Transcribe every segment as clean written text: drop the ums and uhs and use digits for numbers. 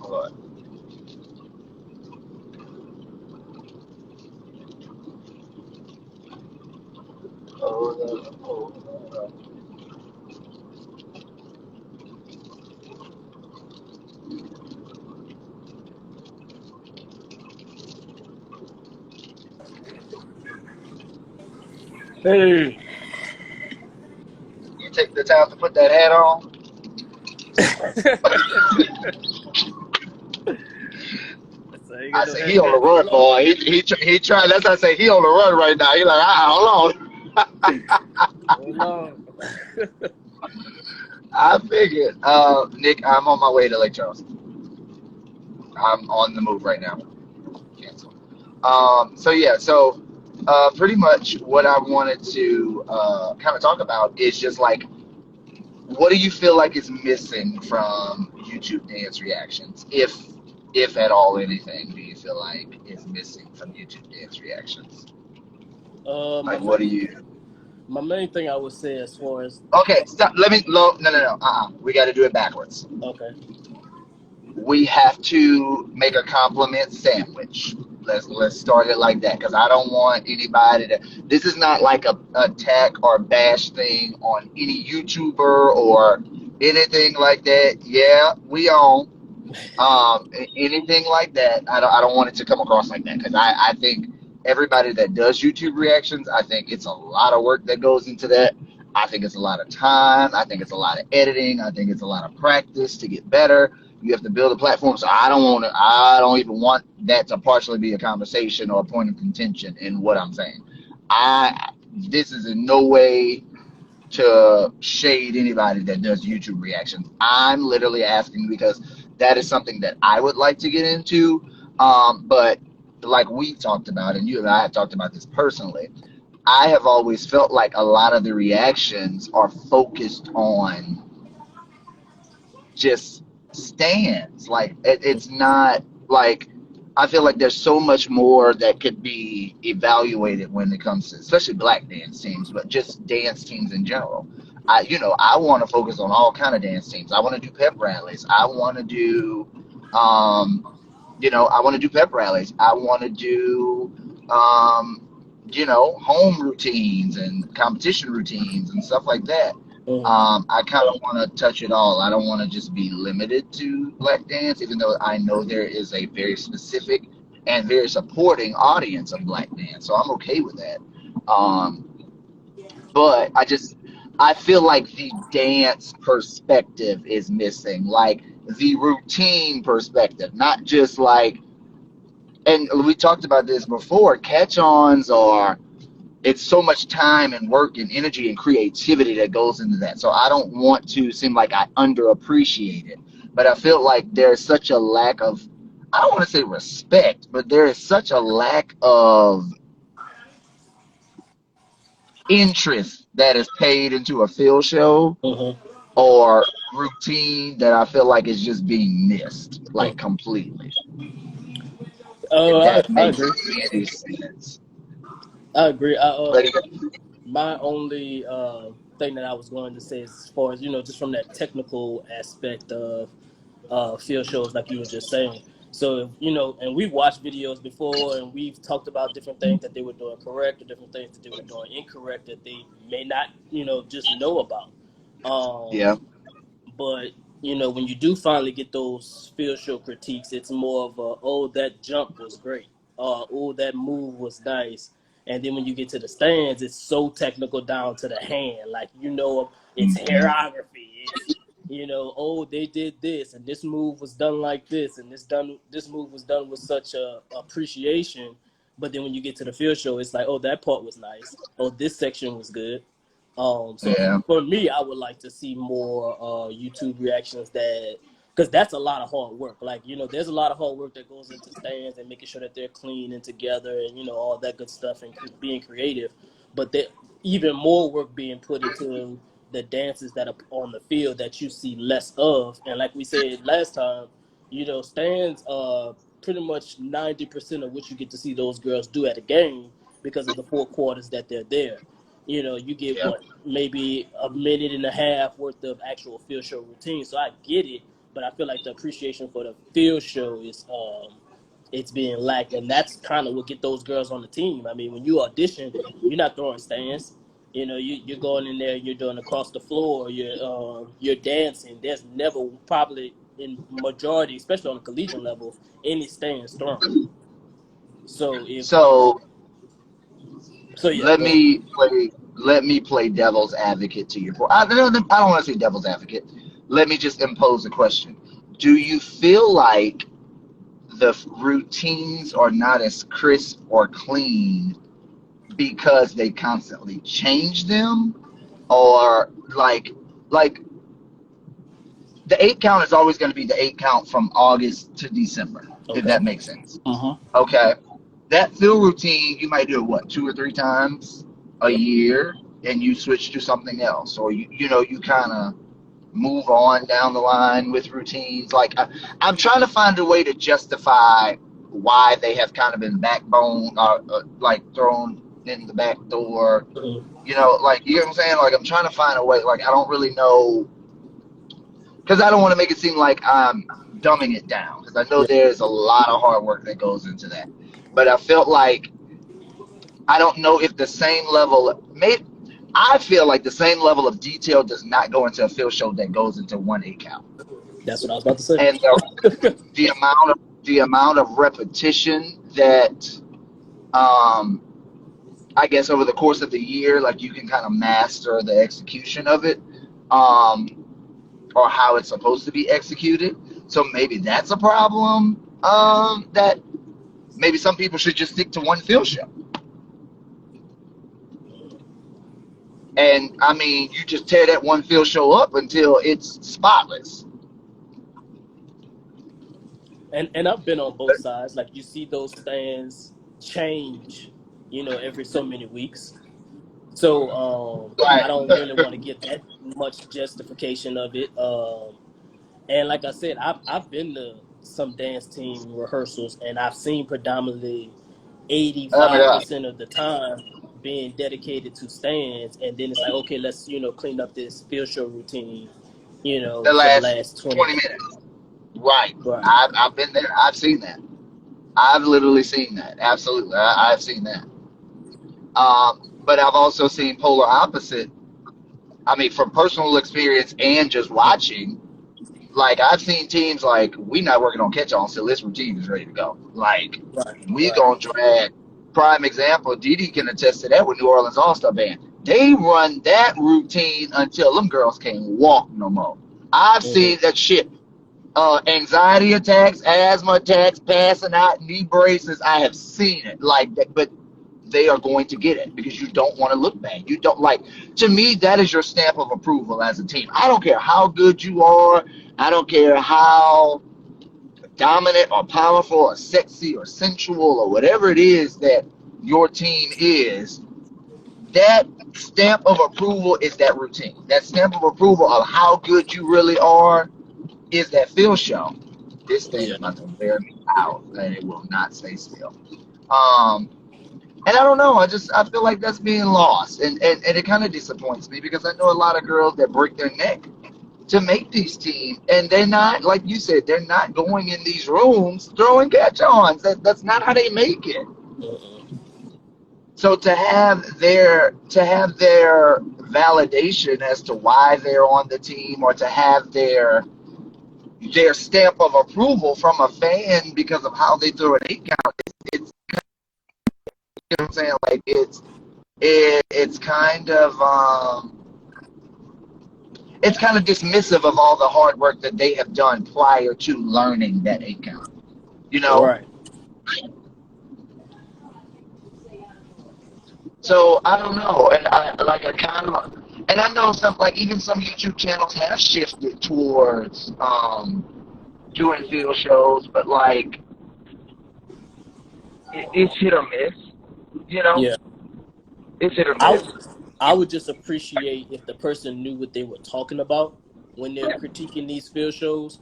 Hold on. Hey. You take the time to put that hat on. So you I got no say he on the hat too run, long. boy. He trying. That's why I say he on the run right now. He like, hold on. Hold on. I figured. Nick, I'm on my way to Lake Charles. I'm on the move right now. Cancel. So yeah, so pretty much what I wanted to kind of talk about is just like, what do you feel like is missing from YouTube dance reactions, if at all anything do you feel like is missing from YouTube dance reactions? My Like, what do main you? my main thing I would say as far as Okay, stop. Let me. No, no, no. We got to do it backwards. okay. We have to make a compliment sandwich. Let's start it like that because I don't want anybody to. This is not like a attack or bash thing on any YouTuber or anything like that. Yeah, we own anything like that. I don't want it to come across like that because I think everybody that does YouTube reactions, I think it's a lot of work that goes into that. I think it's a lot of time. I think it's a lot of editing. I think it's a lot of practice to get better. You have to build a platform. So I don't want to. I don't even want that to partially be a conversation or a point of contention in what I'm saying. I This is in no way to shade anybody that does YouTube reactions. I'm literally asking because that is something that I would like to get into. But like we talked about, and you and I have talked about this personally, I have always felt like a lot of the reactions are focused on just stands. Like it's not like I feel like there's so much more that could be evaluated when it comes to especially black dance teams, but just dance teams in general. I want to focus on all kind of dance teams. I want to do pep rallies. I want to do pep rallies. I want to do home routines and competition routines and stuff like that. Mhm. I kind of want to touch it all. I don't want to just be limited to black dance, even though I know there is a very specific and very supporting audience of black dance. So I'm okay with that. But I feel like the dance perspective is missing, like the routine perspective, not just like, and we talked about this before, catch-ons are, it's so much time and work and energy and creativity that goes into that. So I don't want to seem like I underappreciate it, but I feel like there's such a lack of, I don't want to say respect, but there is such a lack of interest that is paid into a field show Mhm. or routine that I feel like is just being missed, like Mhm. completely. If I, that I makes agree. any sense. I agree. But My only thing that I was going to say is as far as just from that technical aspect of field shows, like you were just saying. So and we've watched videos before, and we've talked about different things that they were doing correct, or different things that they were doing incorrect that they may not, just know about. Um, yeah, but when you do finally get those field show critiques, it's more of a, oh, that jump was great, oh, that move was nice. And then when you get to the stands, it's so technical down to the hand, like it's hmm, choreography, it's oh, they did this, and this move was done like this, and this move was done with such a appreciation. But then when you get to the field show, it's like, oh, that part was nice, oh, this section was good. So yeah, for me, I would like to see more YouTube reactions, that because that's a lot of hard work. Like there's a lot of hard work that goes into stands and making sure that they're clean and together, and all that good stuff, and being creative. But there even more work being put into the dances that are on the field that you see less of. And like we said last time, stands are pretty much 90% of what you get to see those girls do at a game because of the 4 quarters that they're there. You get yeah. what, maybe a minute and a half worth of actual field show routine. So I get it, but I feel like the appreciation for the field show is it's being lacked, and that's kind of what get those girls on the team. I mean, when you audition, you're not throwing stands. You know, you're going in there, you're doing across the floor, you're dancing. There's never probably in majority, especially on the collegiate level, any stands thrown. So if So so, yeah, go ahead. let me play devil's advocate to your point. I don't want to say devil's advocate. Let me just impose a question. Do you feel like the routines are not as crisp or clean because they constantly change them, or like the 8 count is always going to be the 8 count from August to December, if Okay. that makes sense. Uh-huh. Okay, that fill routine you might do it what 2 or 3 times a Yep. year, and you switch to something else, or you kind of move on down the line with routines. Like I'm trying to find a way to justify why they have kind of been backbone, like thrown in the back door. Mhm. Like you know what I'm saying. Like I'm trying to find a way. Like I don't really know because I don't want to make it seem like I'm dumbing it down because I know Yeah. there's a lot of hard work that goes into that. But I felt like I don't know if the same level. Maybe I feel like the same level of detail does not go into a field show that goes into one 8 count. That's what I was about to say. And the amount of repetition that I guess over the course of the year, like you can kind of master the execution of it, um, or how it's supposed to be executed. So maybe that's a problem. That maybe some people should just stick to one field show. And I mean, you just tear that one field show up until it's spotless. And I've been on both sides. Like you see those stands change, every so many weeks. So I Like, don't really want to get that much justification of it. And like I said, I've been to some dance team rehearsals, and I've seen predominantly eighty oh my five God, percent of the time being dedicated to stands, and then it's like, okay, let's clean up this field show routine, the for the last last 20 20 minutes. minutes. Right. Right. I've been there. I've seen that. I've literally seen that. Absolutely. I've seen that. But I've also seen polar opposite. I mean, from personal experience and just watching, like I've seen teams like we not working on catch on until this routine is ready to go. Like Right. we Right. gonna drag. Prime example, Didi can attest to that with New Orleans All Star Band. They run that routine until them girls can't walk no more. I've Mhm. seen that shit. Anxiety attacks, asthma attacks, passing out, knee braces. I have seen it like that, but they are going to get it because you don't want to look bad. You don't like. To me, that is your stamp of approval as a team. I don't care how good you are. I don't care how dominant or powerful or sexy or sensual or whatever it is that your team is. That stamp of approval is that routine. That stamp of approval of how good you really are is that field show. This thing Yeah. is about to wear me out, and it will not stay still. Um, and I don't know. I feel like that's being lost, and it kind of disappoints me because I know a lot of girls that break their neck to make these teams, and they're not like you said. They're not going in these rooms throwing catch-ons. That's not how they make it. Mm-mm. So to have their validation as to why they're on the team, or to have their stamp of approval from a fan because of how they throw an 8 count. It's you know what I'm saying, like it's it's kind of dismissive of all the hard work that they have done prior to learning that 8 count. You know, Right. so I don't know, and I kind of, and I know some like even some YouTube channels have shifted towards doing field shows, but like it's hit or miss. You know, Yeah. it's hit or I miss. would I would just appreciate if the person knew what they were talking about when they're critiquing these field shows.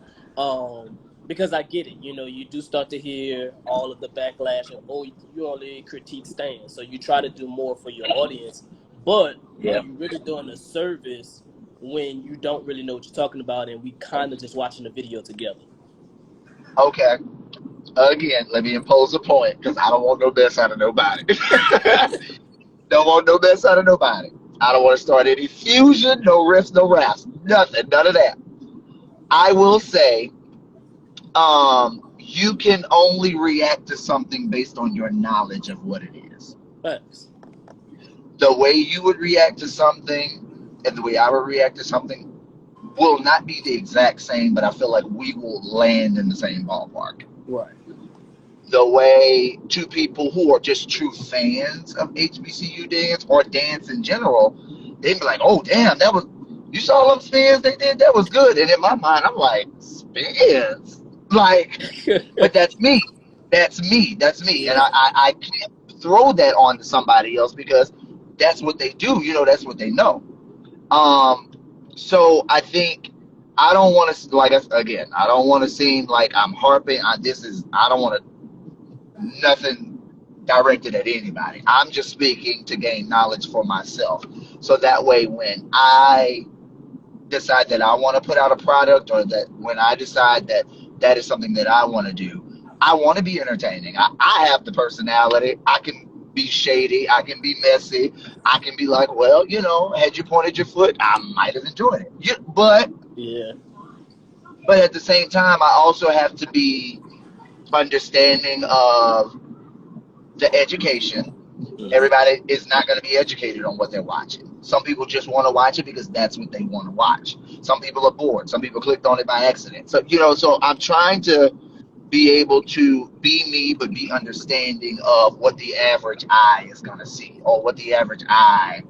Because I get it, you do start to hear all of the backlash of, oh, you only critique stands, so you try to do more for your audience. But are Yeah. you really doing a service when you don't really know what you're talking about, and we kind of just watching the video together. Okay. Again, let me impose a point because I don't want no mess out of nobody. Don't want no mess out of nobody. I don't want to start any fusion, no rifts, no rafts, nothing, none of that. I will say, you can only react to something based on your knowledge of what it is. Thanks. The way you would react to something and the way I would react to something will not be the exact same, but I feel like we will land in the same ballpark. Right. The way two people who are just true fans of HBCU dance or dance in general, they'd be like, "Oh, damn, that was you saw them spins they did, that was good." And in my mind, I'm like, "Spins?" Like, but that's me. That's me. That's me. And Yeah. I can't throw that on to somebody else because that's what they do. That's what they know. Um, so I think I don't want to again. I don't want to seem like I'm harping on this. I don't want to nothing directed at anybody. I'm just speaking to gain knowledge for myself. So that way, when I decide that I want to put out a product or that when I decide that that is something that I want to do, I want to be entertaining. I have the personality. I can be shady. I can be messy. I can be like, well, had you pointed your foot, I might have enjoyed it. Yeah. But at the same time, I also have to be understanding of the education. Mm-hmm. Everybody is not going to be educated on what they're watching. Some people just want to watch it because that's what they want to watch. Some people are bored. Some people clicked on it by accident. So I'm trying to be able to be me, but be understanding of what the average eye is going to see or what the average eye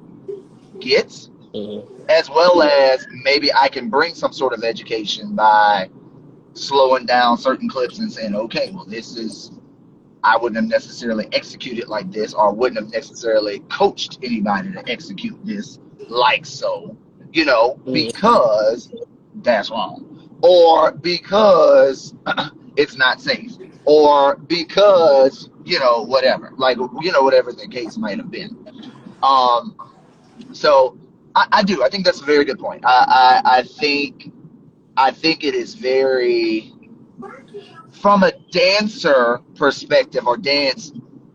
gets, Mm-hmm. as well as maybe I can bring some sort of education by slowing down certain clips and saying, okay, well, this is I wouldn't have necessarily executed like this or wouldn't have necessarily coached anybody to execute this like so, Mm-hmm. because that's wrong. Or because it's not safe. Or because, whatever. Like, whatever the case might have been. Um, so I do. I think that's a very good point. I think it is very from a dancer perspective or dance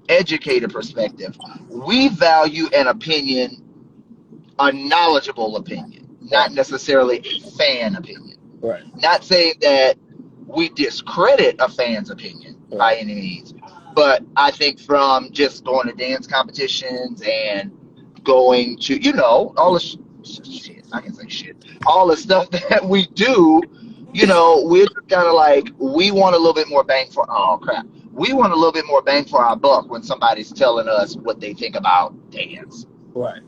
educator perspective, we value an opinion, a knowledgeable opinion, Right. not necessarily a fan opinion. Right. Not saying that we discredit a fan's opinion by Right. any means, but I think from just going to dance competitions and going to, all the shit, I can say shit, all the stuff that we do, we're kind of like, we want a little bit more bang for, oh crap, we want a little bit more bang for our buck when somebody's telling us what they think about dance. Right.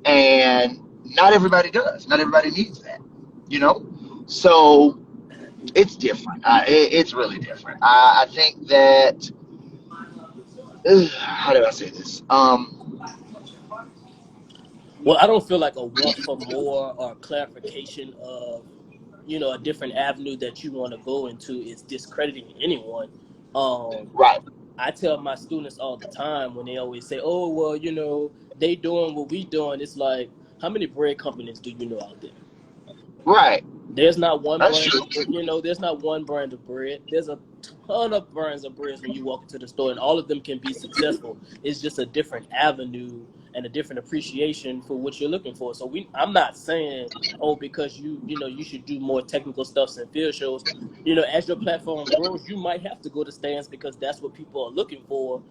And not everybody does. Not everybody needs that, you know? So it's different. It's really different. I think that, how do I say this? Well, I don't feel like a want for more or clarification of, a different avenue that you want to go into is discrediting anyone. Um, Right, I tell my students all the time when they always say, "Oh, well, they doing what we doing." It's like, how many bread companies do you know out there? right. There's not one That's brand true. of, there's not one brand of bread. There's a ton of brands of breads when you walk into the store, and all of them can be successful. It's just a different avenue and a different appreciation for what you're looking for. So I'm not saying, oh, because you should do more technical stuff and field shows. As your platform grows, you might have to go to stands because that's what people are looking for.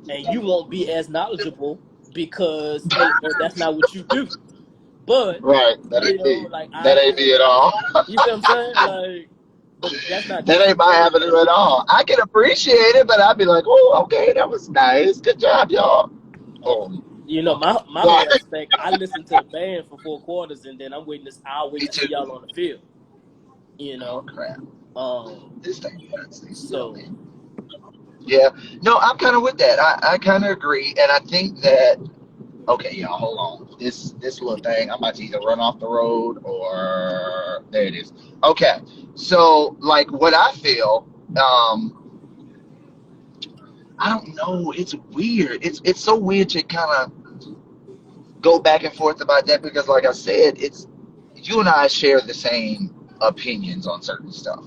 And you won't be as knowledgeable because that's not what you do. But Right. That ain't me. like I That ain't feel, me at all. you see what I'm saying? Like, but that's not That ain't my disrespecting avenue at them. all. I can appreciate it, but I'd be like, oh, okay, that was nice. Good job, y'all. Um, Boom. my Okay. whole Like, aspect, I listen to the band for 4 quarters, and then I'll wait me to see too. y'all on the field. You Oh, know, crap. um, This thing got to stay still, so man. Yeah. No, I'm kind of with that. I kind of agree. And I think that, okay, y'all, hold on. This little thing, I'm about to either run off the road or there it is. Okay. So, like, what I feel, I don't know. It's weird. It's so weird to kind of go back and forth about that because, like I said, it's you and I share the same opinions on certain stuff.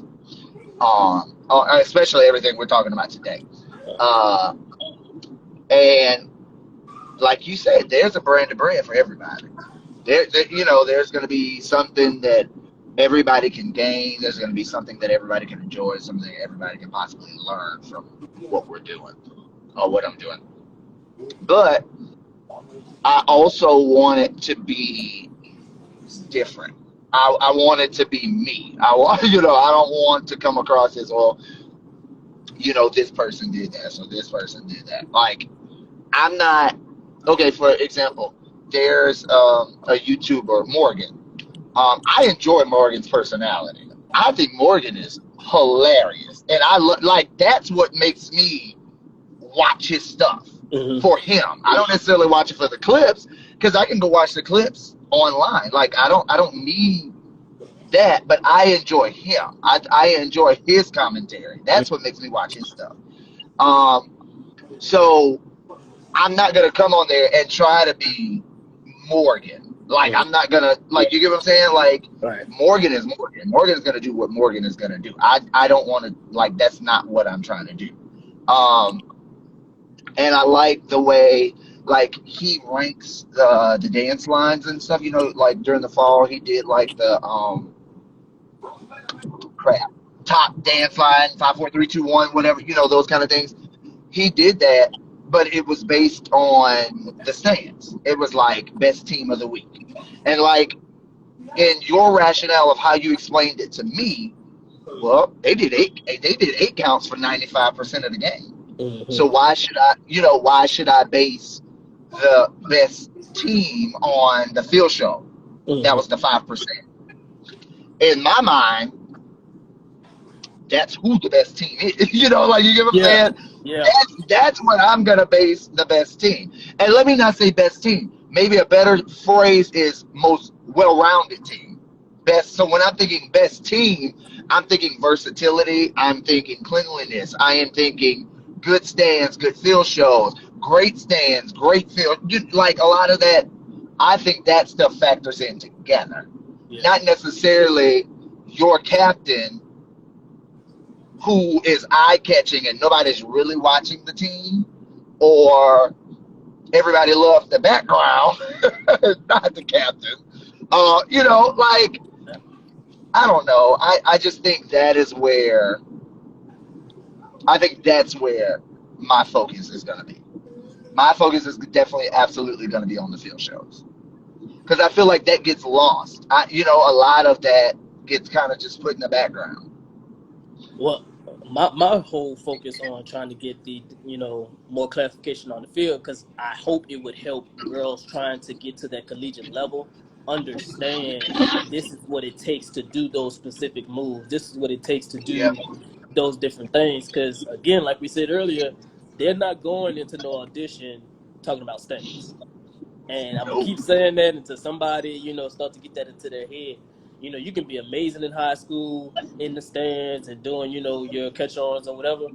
Especially everything we're talking about today. Uh, and like you said, there's a brand of bread for everybody. There's going to be something that everybody can gain. There's going to be something that everybody can enjoy, something that everybody can possibly learn from what we're doing or what I'm doing. But I also want it to be different. I want it to be me. I want, I don't want to come across as, well, this person did that, so this person did that. Like, I'm not, okay, for example, there's a YouTuber, Morgan. I enjoy Morgan's personality. I think Morgan is hilarious. And like, that's what makes me watch his stuff Mm-hmm. for him. I don't necessarily watch it for the clips because I can go watch the clips online. Like, I don't need that, but I enjoy him. I enjoy his commentary. That's what makes me watch his stuff. Um, so I'm not gonna come on there and try to be Morgan. Like, I'm not gonna, like, you get what I'm saying? Like, Right. Morgan is Morgan. Morgan is gonna do what Morgan is gonna do. I don't want to, like, that's not what I'm trying to do. Um, and I like the way, like, he ranks the dance lines and stuff. Like during the fall, he did like the crap top dance line, 5 4 3 2 1, whatever, those kind of things. He did that, but it was based on the stands. It was like best team of the week, and like in your rationale of how you explained it to me, well, they did eight counts for 95% of the game. So Mm-hmm. why should I base the best team on the field show? That Mm-hmm. was the 5%. In my mind, that's who the best team is. Like, you get what I'm Yeah. saying? Yeah. That's what I'm gonna base the best team. And let me not say best team. Maybe a better phrase is most well-rounded team. Best. So when I'm thinking best team, I'm thinking versatility. I'm thinking cleanliness. I am thinking good stands, good field shows, great stands, great field. Like a lot of that, I think that stuff factors in together. Yeah. Not necessarily your captain who is eye catching and nobody's really watching the team, or everybody loves the background, not the captain. Like, I don't know. I just think that's where my focus is going to be. My focus is definitely, absolutely going to be on the field shows because I feel like that gets lost. A lot of that gets kind of just put in the background. Well, my whole focus on trying to get the more clarification on the field, because I hope it would help girls trying to get to that collegiate level understand this is what it takes to do those specific moves. This is what it takes to Yeah. do those different things. Because again, like we said earlier, they're not going into no audition talking about stats. And I'm gonna No. keep saying that until somebody, start to get that into their head. You can be amazing in high school, in the stands, and doing, your catch-ons or whatever.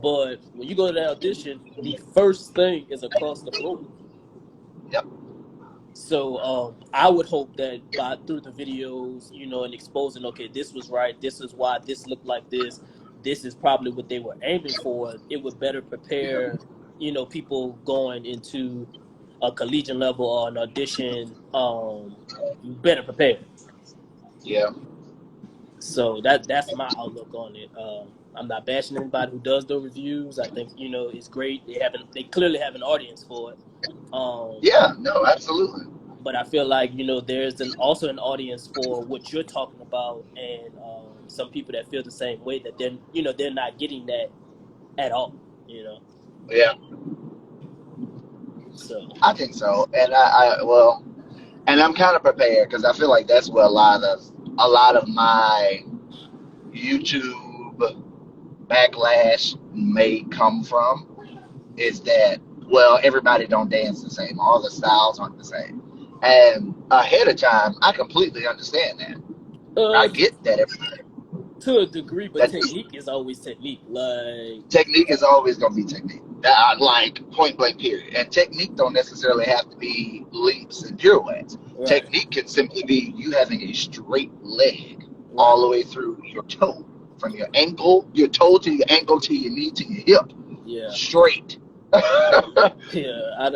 But when you go to that audition, the first thing is across the floor. Yep. So I would hope that by through the videos, and exposing, okay, this was right, this is why this looked like this is probably what they were aiming for. It would better Yeah. prepare, people going into a collegiate level or an audition, better prepared. Yeah. So that's my outlook on it. I'm not bashing anybody who does the reviews. I think it's great. They clearly have an audience for it. Um, Yeah. No. Absolutely. but I feel like there's also an audience for what you're talking about, and some people that feel the same way, that they're not getting that at all. Yeah. So I think so, and well, and I'm kind of prepared because I feel like that's where a lot of my YouTube backlash may come from. Is that, well, everybody don't dance the same. All the styles aren't the same, and ahead of time, I completely understand that. I uh, get that to a degree, but that technique is always technique. Like technique is always gonna be technique. That like point blank period. And technique don't necessarily have to be leaps and pirouettes. Right, Technique can simply be you having a straight leg right, all the way through your toe, from your ankle, your toe to your ankle to your knee to your hip, yeah, straight. yeah.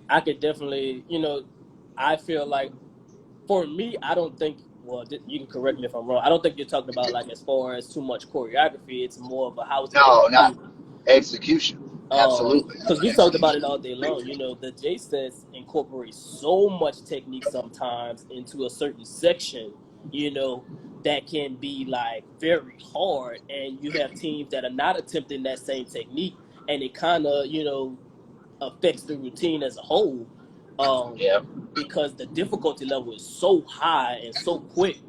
I could definitely, I feel like for me, I don't think. Well, you can correct me if I'm wrong. I don't think you're talking about like as far as too much choreography. It's more of a how is it No, not executed. execution. Absolutely. Because we talked about it Execution. all day long. The J sets incorporate so much technique sometimes into a certain section. You know that can be like very hard, and you have teams that are not attempting that same technique, and it kind of affects the routine as a whole. Um, Yeah. because the difficulty level is so high and so quick,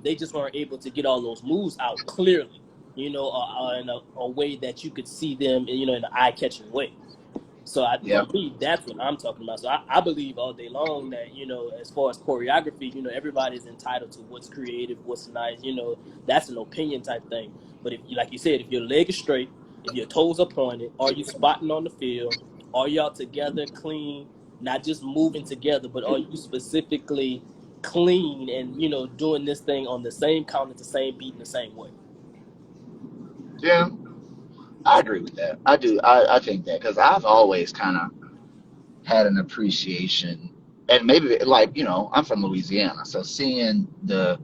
they just weren't able to get all those moves out clearly, in a way that you could see them, in an eye-catching way. So for Yeah. me, that's what I'm talking about. So I believe all day long that, as far as choreography, everybody's entitled to what's creative, what's nice. That's an opinion type thing. But if, like you said, if your leg is straight, if your toes are pointed, are you spotting on the field? Are y'all together, clean, not just moving together, but are you specifically clean and, doing this thing on the same count at the same beat in the same way? Yeah. I agree with that. I do. I think that because I've always kind of had an appreciation, and maybe like I'm from Louisiana, so seeing the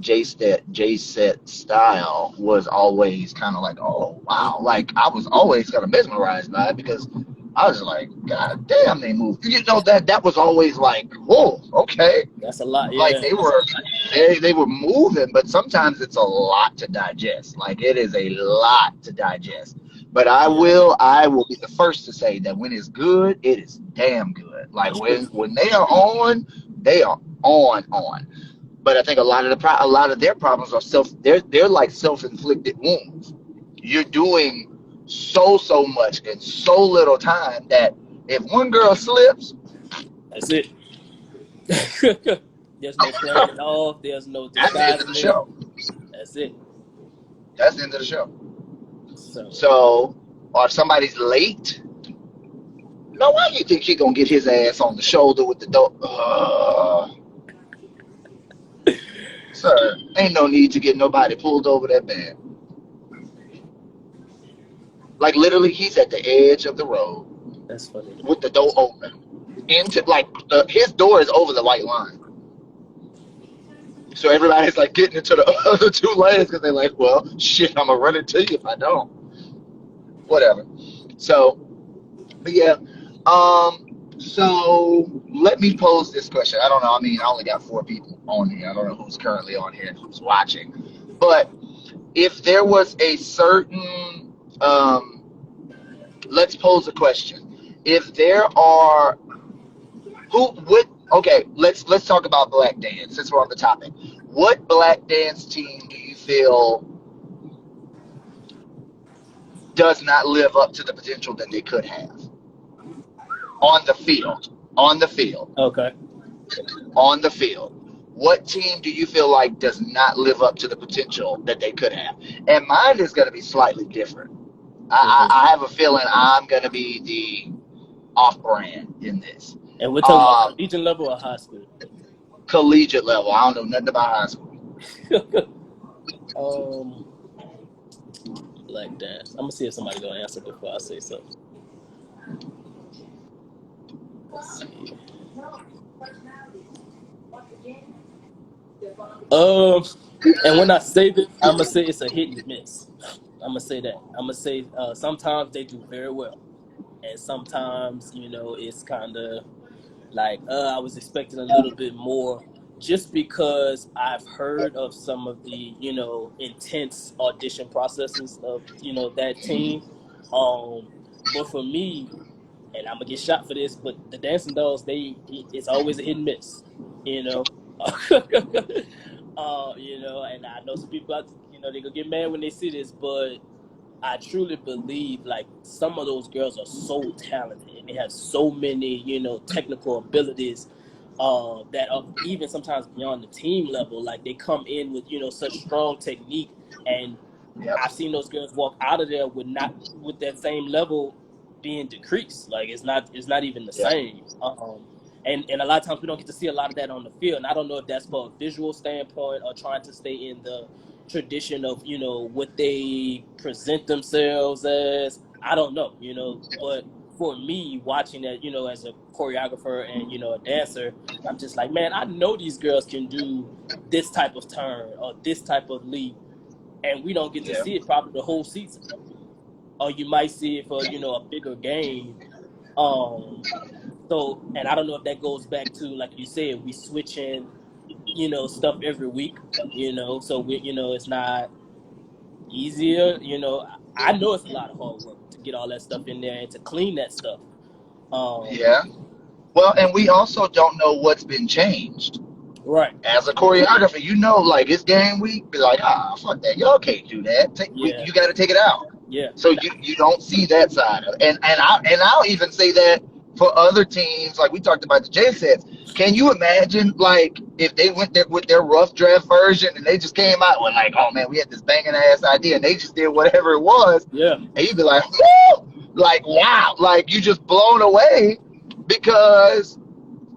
J set style was always kind of like, oh wow, like I was always kind of mesmerized by it because I was like, God damn, they move. That was always like, whoa, okay, That's a lot, like yeah. they were moving, but sometimes it's a lot to digest. Like it is a lot to digest. But Yeah, I will be the first to say that when it's good, it is damn good. Like that's true. when they are on. But I think a lot of their problems are they're like self-inflicted wounds. You're doing so much in so little time that if one girl slips, That's it. There's no playing it off. There's no that's the end of the disguising it. show. That's it. That's the end of the show. So So, or if somebody's late, now why do you think he gonna get his ass on the shoulder with the door? Sir, ain't no need to get nobody pulled over that bad. Like literally, he's at the edge of the road that's funny to me. with the door open. Into like his door is over the white line, so everybody's like getting into the other two lanes because they're like, well, shit, I'm gonna run into you if I don't. Whatever. So, but yeah. So let me pose this question. I don't know. I mean, I only got four people on here. I don't know who's currently on here and who's watching. But if there was a certain, let's pose a question. If there are who would okay, let's talk about black dance since we're on the topic. What black dance team do you feel does not live up to the potential that they could have on the field? On the field. Okay. On the field. What team do you feel like does not live up to the potential that they could have? And mine is going to be slightly different. Hmm. I have a feeling I'm going to be the off brand in this. And we're talking about Um, collegiate level or high school? Collegiate level. I don't know nothing about high school. um, Black dance. I'm gonna see if somebody gonna answer before I say something. Let's see. Um, and when I say this, I'm gonna say it's a hit and miss. I'm gonna say that. I'm gonna say sometimes they do very well, and sometimes it's kind of like I was expecting a little bit more, just because I've heard of some of the intense audition processes of that team. Um, but for me, and I'm gonna get shot for this, but the Dancing Dolls, it's always a hit and miss, you know. And I know some people out, they gonna get mad when they see this, but I truly believe like some of those girls are so talented and they have so many, technical abilities that are even sometimes beyond the team level. Like they come in with, such strong technique and Yep. I've seen those girls walk out of there with that same level being decreased. Like it's not even the Yeah. same. And a lot of times we don't get to see a lot of that on the field. And I don't know if that's for a visual standpoint or trying to stay in the tradition of what they present themselves as. I don't know, but for me watching that, as a choreographer and a dancer, I'm just like, man, I know these girls can do this type of turn or this type of leap, and we don't get to Yeah. see it probably the whole season. Or you might see it for a bigger game. So, and I don't know if that goes back to, like you said, we switching stuff every week. So we it's not easier. I know it's a lot of hard work to get all that stuff in there and to clean that stuff. Um, Yeah. Well, and we also don't know what's been changed. right. As a choreographer, like it's game week, be like, fuck that, y'all can't do that. Yeah. You got to take it out. Yeah. So you don't see that side of it. I'll even say that for other teams, like we talked about the J sets. Can you imagine, like, if they went there with their rough draft version and they just came out with like, oh man, we had this banging ass idea and they just did whatever it was, Yeah. and you'd be like, woo! Like, wow, like you just blown away because.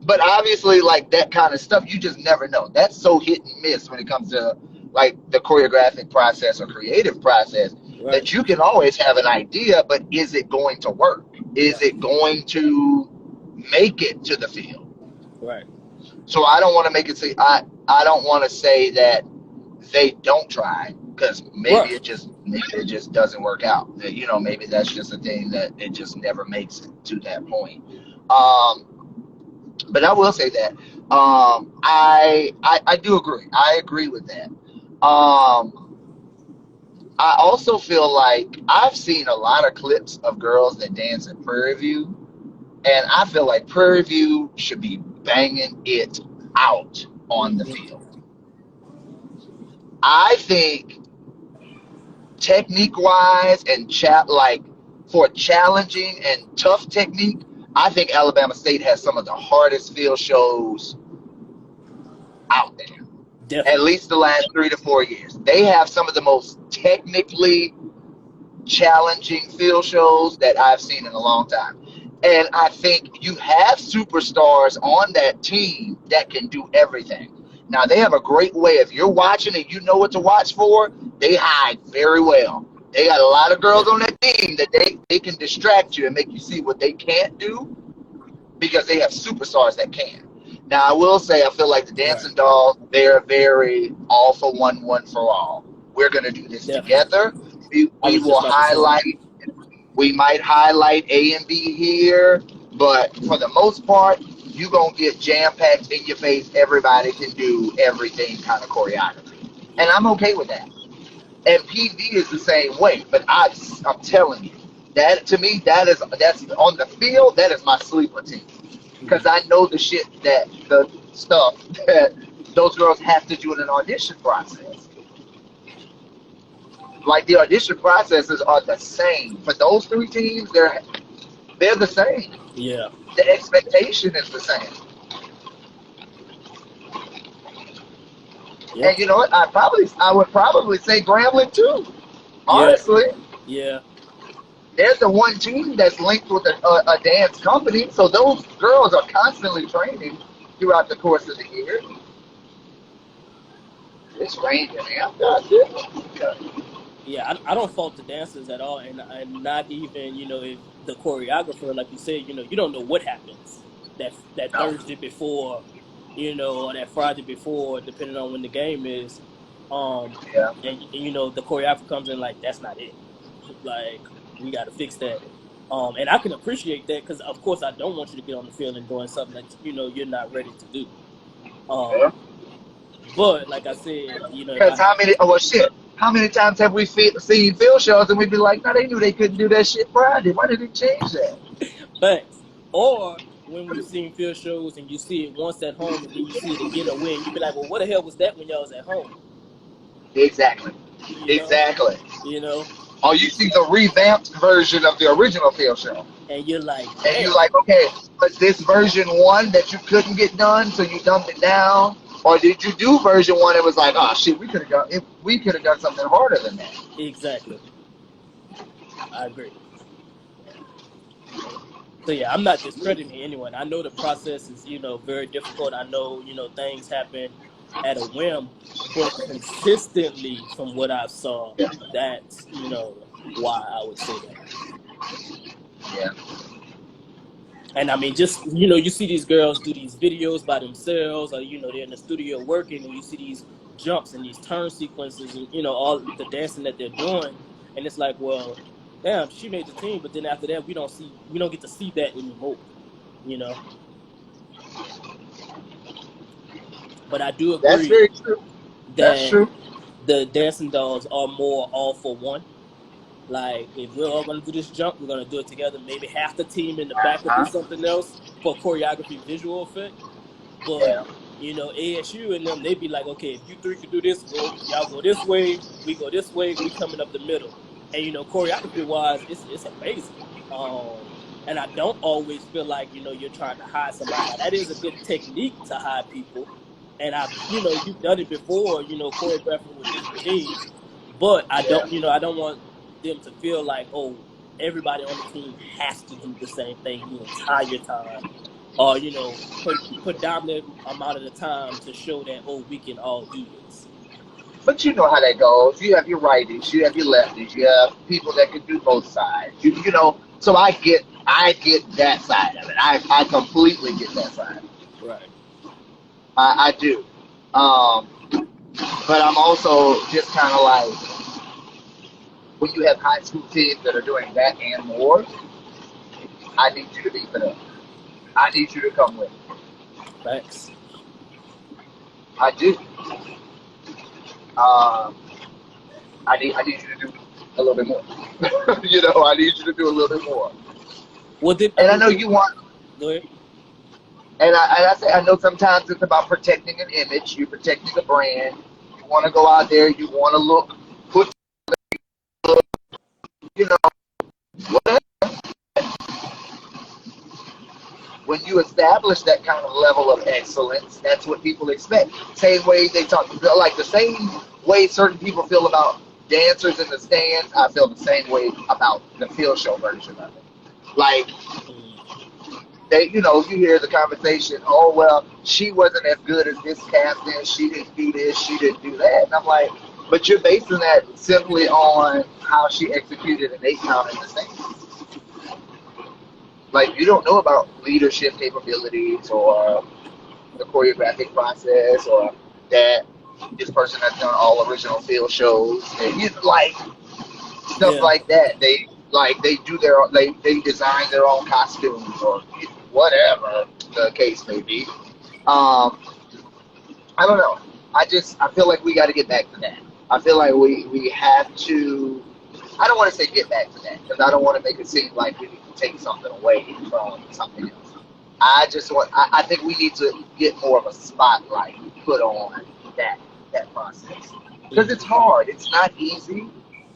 But obviously, like that kind of stuff, you just never know. That's so hit and miss when it comes to like the choreographic process or creative process, Right. that you can always have an idea, but is it going to work? Is Yeah. it going to make it to the field? Right. So I don't want to make it say I don't want to say that they don't try, because maybe Right. it just doesn't work out. Maybe that's just a thing that it just never makes it to that point. But I will say that I do agree. I agree with that. I also feel like I've seen a lot of clips of girls that dance at Prairie View, and I feel like Prairie View should be banging it out on the Mm-hmm. field. I think technique wise and like for challenging and tough technique, I think Alabama State has some of the hardest field shows out there. At Definitely. least the last 3 to 4 years, they have some of the most technically challenging field shows that I've seen in a long time. And I think you have superstars on that team that can do everything. Now, they have a great way. If you're watching and you know what to watch for, they hide very well. They got a lot of girls Yeah. on that team that they can distract you and make you see what they can't do, because they have superstars that can. Now, I will say, I feel like the Right. Dancing Dolls, they're very all for one, one for all. We're going to do this Definitely. together. I We was will just about to say. we might highlight A and B here, but for the most part, you're going to get jam-packed in your face. Everybody can do everything kind of choreography. And Yeah. I'm okay with that. And PV is the same way, but I'm telling you, that to me, that's on the field, that is my sleeper team. Because Mm-hmm. I know the stuff that those girls have to do in an audition process. Like the audition processes are the same for those three teams. They're the same. Yeah. The expectation is the same. Yeah. And you know what? I would probably say Grambling too. Yeah. Honestly, Yeah. there's the one team that's linked with a dance company, so those girls are constantly training throughout the course of the year. It's raining. Yeah, I don't fault the dancers at all, and not even if the choreographer, like you said, you don't know what happens that No. Thursday before, or that Friday before, depending on when the game is, Yeah. and the choreographer comes in like that's not it, like we got to fix that, and I can appreciate that because of course I don't want you to get on the field and doing something that you're not ready to do, Yeah. but like I said, if Because I how many times have we seen field shows and we'd be like, no, they knew they couldn't do that shit Friday. Why did they change that? Facts. Or when we've seen field shows and you see it once at home and then you see it again away and you be like, well, what the hell was that when y'all was at home? Exactly. You know? Exactly. You know? Or you see the revamped version of the original field show. And you're like, And you're damn. like, okay, was this version one that you couldn't get done, so you dumbed it down? Or did you do version one? It was like, oh shit, we could have done something harder than that. Exactly. I agree. So yeah, I'm not discrediting anyone. I know the process is, very difficult. I know, things happen at a whim, but consistently from what I've saw, Yeah, that's, why I would say that. yeah. And I mean, just, you see these girls do these videos by themselves, or, they're in the studio working, and you see these jumps and these turn sequences and, all the dancing that they're doing. And it's like, well, damn, she made the team, but then after that, we don't get to see that anymore, you know? But I do That's agree very true. That's that true. the dancing dolls are more all for one. Like, if we're all going to do this jump, we're going to do it together. Maybe half the team in the back will do Uh-huh. something else for choreography visual effect. But Yeah. ASU and them, they be like, okay, if you three could do this, y'all go this way, we go this way, we coming up the middle. And choreography wise, it's amazing. And I don't always feel like you're trying to hide somebody. Now, that is a good technique to hide people, and you've done it before, choreographing with different teams. But Yeah. I don't want them to feel like, oh, everybody on the team has to do the same thing the entire time, or predominant amount of the time to show that, oh, we can all do this. But you know how that goes. You have your righties, you have your lefties, you have people that can do both sides. So I get that side of it. I completely get that side. Right. I do. But I'm also just kind of like when you have high school teams that are doing that and more. I need you to be for them. I need you to come with me. Thanks. I do. Um, I need you to do a little bit more. I need you to do a little bit more. Well, then I And I mean, know you want. go ahead. And I say I know sometimes it's about protecting an image. You're protecting a brand. You want to go out there. You want to look, put, you know, whatever. When you establish that kind of level of excellence, that's what people expect. Same way they talk, like the same way certain people feel about dancers in the stands. I feel the same way about the field show version of it. Like Mm, you hear the conversation. Oh well, she wasn't as good as this captain. She didn't do this. She didn't do that. And I'm like, but you're basing that simply on how she executed an 8 count in the stands. Like you don't know about leadership capabilities or the choreographic process or that this person has done all original field shows and like stuff yeah, like that. They design their own costumes or whatever the case may be. Um, I don't know. I feel like we got to get back to that. I feel like we have to. I don't want to say get back to that because I don't want to make it seem like we need to take something away from something else. I think we need to get more of a spotlight put on that that process because it's mm, hard. It's not easy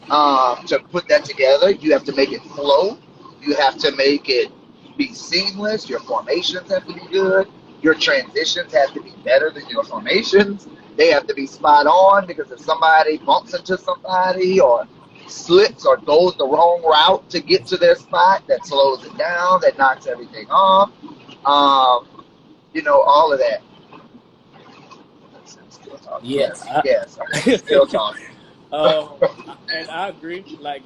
to put that together. You have to make it flow. You have to make it be seamless. Your formations have to be good. Your transitions have to be better than your formations. They have to be spot on because if somebody bumps into somebody or slips or goes the wrong route to get to their spot, that slows it down, that knocks everything off. All of that. Still talking. yes. Yes, yes. Still talking. And I agree. Like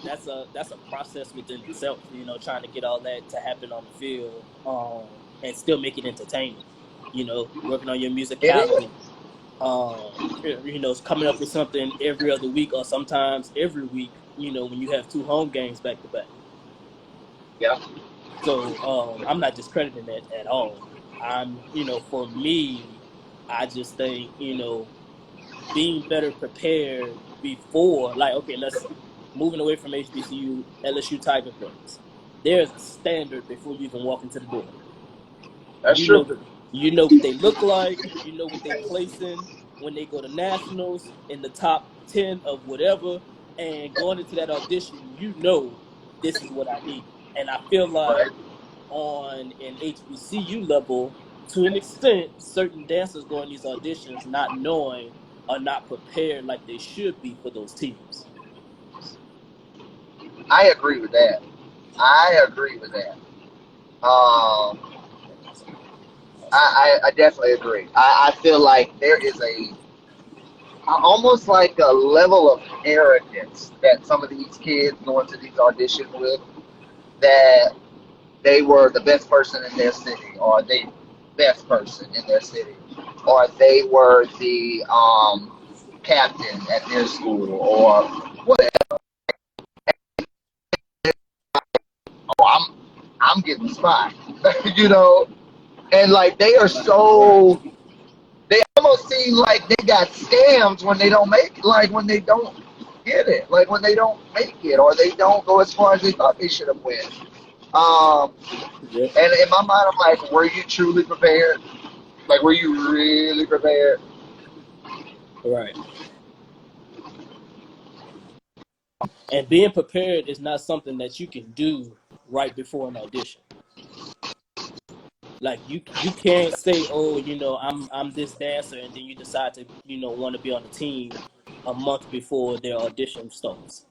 that's a process within itself. Trying to get all that to happen on the field, and still make it entertaining. Working on your It is. musicality. Coming up with something every other week or sometimes every week. When you have two home games back to back. Yeah. So I'm not discrediting that at all. For me, I just think being better prepared before, like, okay, let's moving away from HBCU, LSU Tiger Queens. There's a standard before you even walk into the door. That's You know true. the, you know what they look like. You know what they place in when they go to nationals in the top 10 of whatever, and going into that audition, this is what I need. And I feel Right. like on an HBCU level, to an extent, certain dancers go in these auditions not knowing or not prepared like they should be for those teams. I agree with that. I agree with that. I definitely agree. I feel like there is almost like a level of arrogance that some of these kids go into these auditions with, that they were the best person in their city, or the best person in their city, or they were the captain at their school, or whatever. Oh, I'm getting the spot, you know, and like they are Right. so, they almost seem like they got scams when they don't make it, like when they don't get it, like when they don't make it, or they don't go as far as they thought they should have went. Um, Yep. and in my mind, I'm like, were you truly prepared? Like, were you really prepared? Right. And being prepared is not something that you can do right before an audition. Like you can't say, oh, I'm this dancer, and then you decide to want to be on the team a month before their audition starts.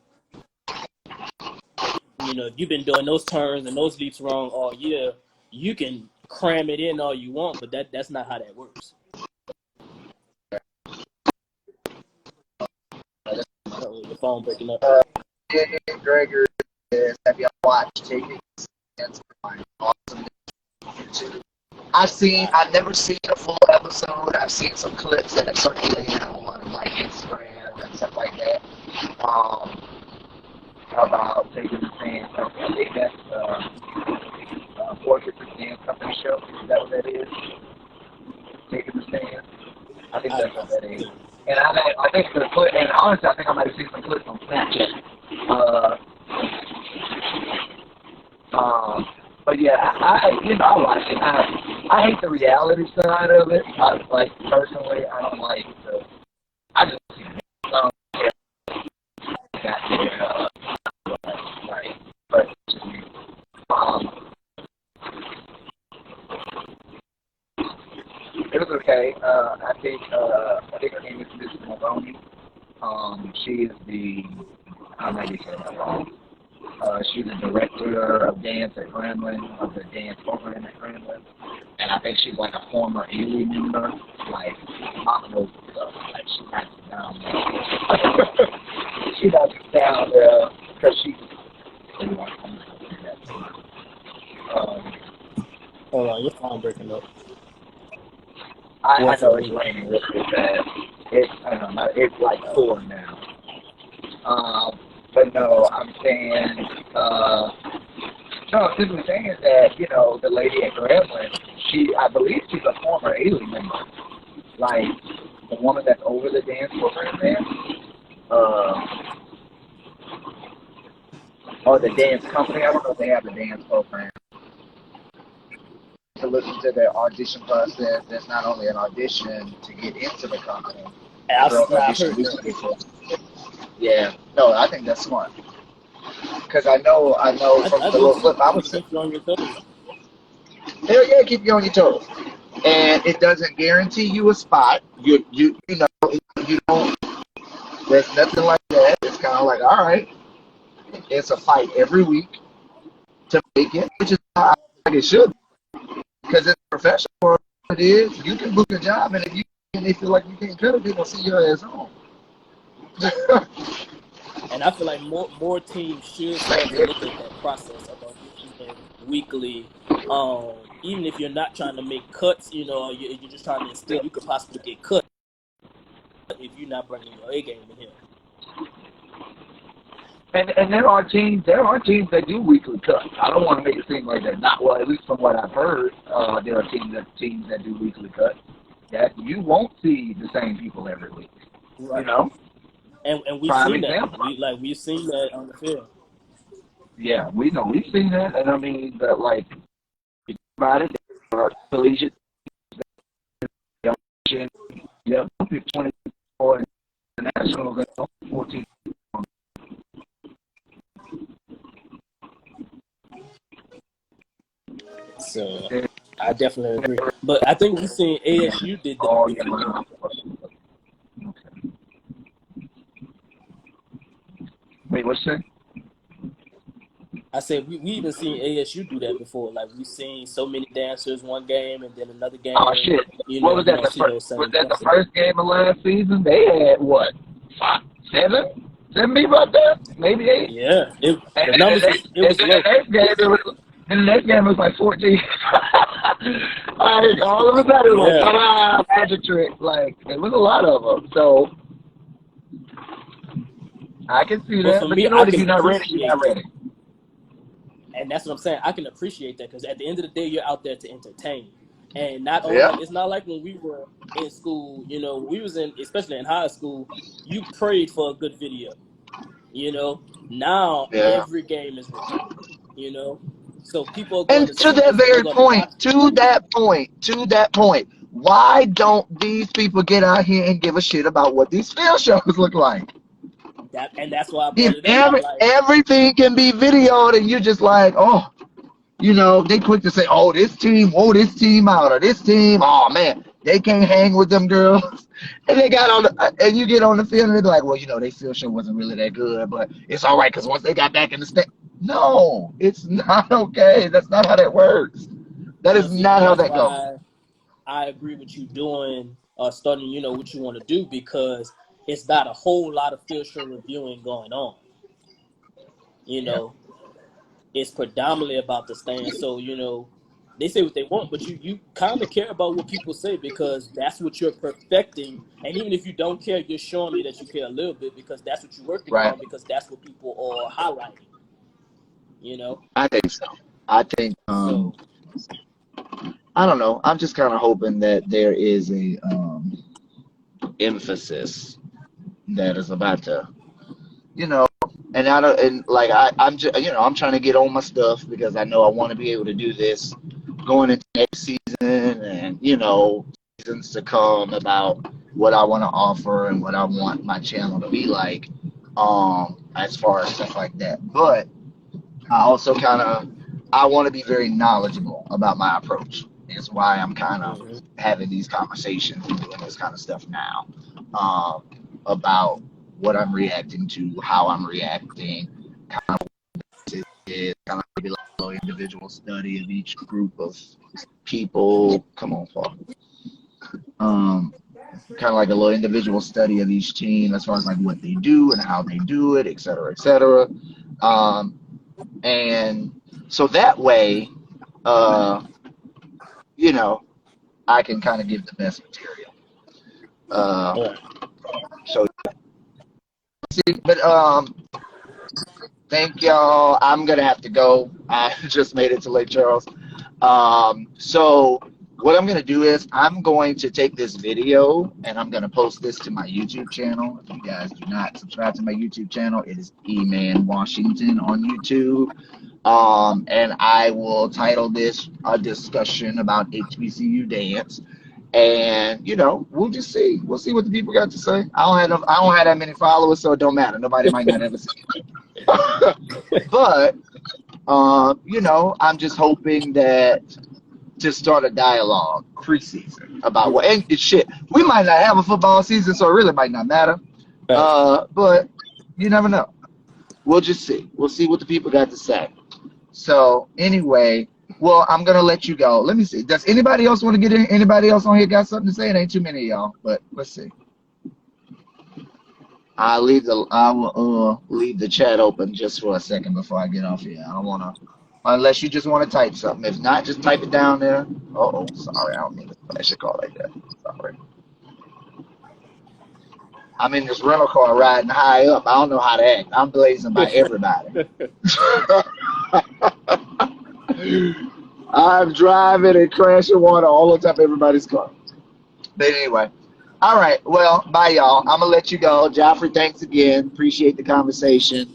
If you've been doing those turns and those leaps wrong all year, you can cram it in all you want, but that's not how that works. Oh, your phone breaking up. Gregory says, have y'all watched Taking Chance? Awesome. I've never seen a full episode. I've seen some clips that have circulated on like Instagram and stuff like that. About taking the stand. I think that's Portrait for Dance Company show. Is that what that is? Taking the stand. I think that's what that is. And I think the clip, and honestly, I think I might have seen some clips on Snapchat. But yeah, I watch it. I hate the reality side of it. Personally, I don't like I just don't care. Got there, right. But it was okay. I think her name is Miss Maloney. She is I might be saying that wrong. She's the director of dance at Gremlin, of the dance program at Gremlin. And I think she's like a former Ely member. Like, I know stuff. Like, she knocks it down there. She knocks it down there because she. Hold on, your phone breaking up. I know it's raining really bad. It's like 4 now. But no, I'm saying, simply saying that, the lady at Gremlin, I believe she's a former Ely member. Like, the woman that's over the dance program there, or the dance company. I don't know if they have a dance program. To listen to their audition process, there's not only an audition to get into the company, I've audition heard that. Yeah, no, I think that's smart. Because I know from I the do little too. clip I It was keeps you on your toes. hell yeah, keep you on your toes. And it doesn't guarantee you a spot. You don't. There's nothing like that. It's kind of like, all right, it's a fight every week to make it, which is how I think it should be. Because it's professional. It is. You can book a job, and if they feel like you can't cut it, they're gonna see your ass home. And I feel like more teams should start to look at that process of auditioning weekly. Even if you're not trying to make cuts, you're just trying to instill, you could possibly get cut if you're not bringing your A game in here. And there are teams that do weekly cuts. I don't want to make it seem like they're not. Well, at least from what I've heard, there are teams that do weekly cuts. That you won't see the same people every week. Right. And we've Prime seen example. that. We've seen that on the field. Yeah, we've seen that, and I mean that like about it, collegiate, yeah, 24 international, 14. So I definitely agree. But I think we seen ASU did that Oh, before. yeah. Wait, what's that? I said we even seen ASU do that before. Like we seen so many dancers one game and then another Oh game. shit! You What know, was you that? don't see those Was same that the dancers. first game of last season? They had what? 7 people up there? Maybe 8. Yeah, And the then numbers was it was the low. next game, it was like 14. Like all of a sudden, it was Yeah. like magic trick. Like it was a lot of them. So I can see But that. for But you me, know I what? If can you're not ready, you're not appreciate that. ready. And that's what I'm saying. I can appreciate that because at the end of the day, you're out there to entertain. And not only, Yeah. it's not like when we were in school, you know, we was in, especially in high school, you prayed for a good video, you know. Now Yeah. every game is recorded, you know. So people are going And to to see that this and they're very going to point, watch it. why don't these people get out here and give a shit about what these field shows look like? And that's why I If brought it up. I'm like, everything can be videoed and you're just like, oh, they quick to say, oh, this team out, or this team, oh man, they can't hang with them girls. And and you get on the field and they're like, well, they field show wasn't really that good, but it's all right because once they got back in the state. No, it's not okay. That's not how that works. That well, is see, and not how that's that goes. why I agree with you doing starting, you know, what you want to do because it's not a whole lot of field show reviewing going on. You Yeah. know, it's predominantly about the stand. So, you know, they say what they want, but you kind of care about what people say because that's what you're perfecting. And even if you don't care, you're showing me that you care a little bit because that's what you're working Right. on because that's what people are highlighting, you know? I think so. I think So, I don't know. I'm just kind of hoping that there is a emphasis that is about to, you know, and I don't, and like I'm just, I'm trying to get on my stuff because I know I want to be able to do this going into next season and seasons to come about what I want to offer and what I want my channel to be like, as far as stuff like that. But I also I want to be very knowledgeable about my approach. Is why I'm kind of mhm. having these conversations and doing this kind of stuff now, um, about what I'm reacting to, how I'm reacting, is kind of maybe like a little individual study of each group of people. Come on, Paul. Um, Kind of like a little individual study of each team as far as like what they do and how they do it, et cetera, et cetera. Um, and so that way, uh, you know, I can kind of give the best material. Uh, Yeah. so, but thank y'all. I'm gonna have to go. I just made it to Lake Charles. So what I'm gonna do is I'm going to take this video and I'm gonna post this to my YouTube channel. If you guys do not subscribe to my YouTube channel, it is E-Man Washington on YouTube. And I will title this a discussion about HBCU dance. And we'll just see. We'll see what the people got to say. I don't have that many followers, so it don't matter. Nobody might not ever see it. But I'm just hoping that to start a dialogue preseason about Yeah. and shit. We might not have a football season, so it really might not matter. Right. But you never know. We'll just see. We'll see what the people got to say. So anyway, well, I'm gonna let you go. Let me see. Does anybody else want to get in? Anybody else on here got something to say? It ain't too many of y'all, but let's see. I will leave the chat open just for a second before I get off here. I don't wanna unless you just want to type something. If not, just type it down there. Oh, sorry, I don't mean to flash your call like that. Sorry. I'm in this rental car riding high up. I don't know how to act. I'm blazing by everybody. I'm driving and crashing water all the time everybody's car. But anyway, all right. Well, bye, y'all. I'm gonna let you go. Jeoffery, thanks again. Appreciate the conversation.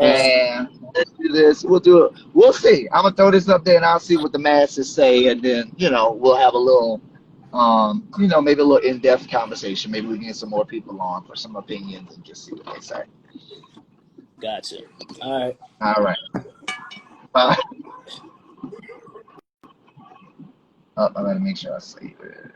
And let's do this. We'll do it. We'll see. I'm gonna throw this up there, and I'll see what the masses say, and then we'll have a little, maybe a little in-depth conversation. Maybe we can get some more people on for some opinions and just see what they say. Gotcha. All right. All right. Bye. Oh, I gotta make sure I save it.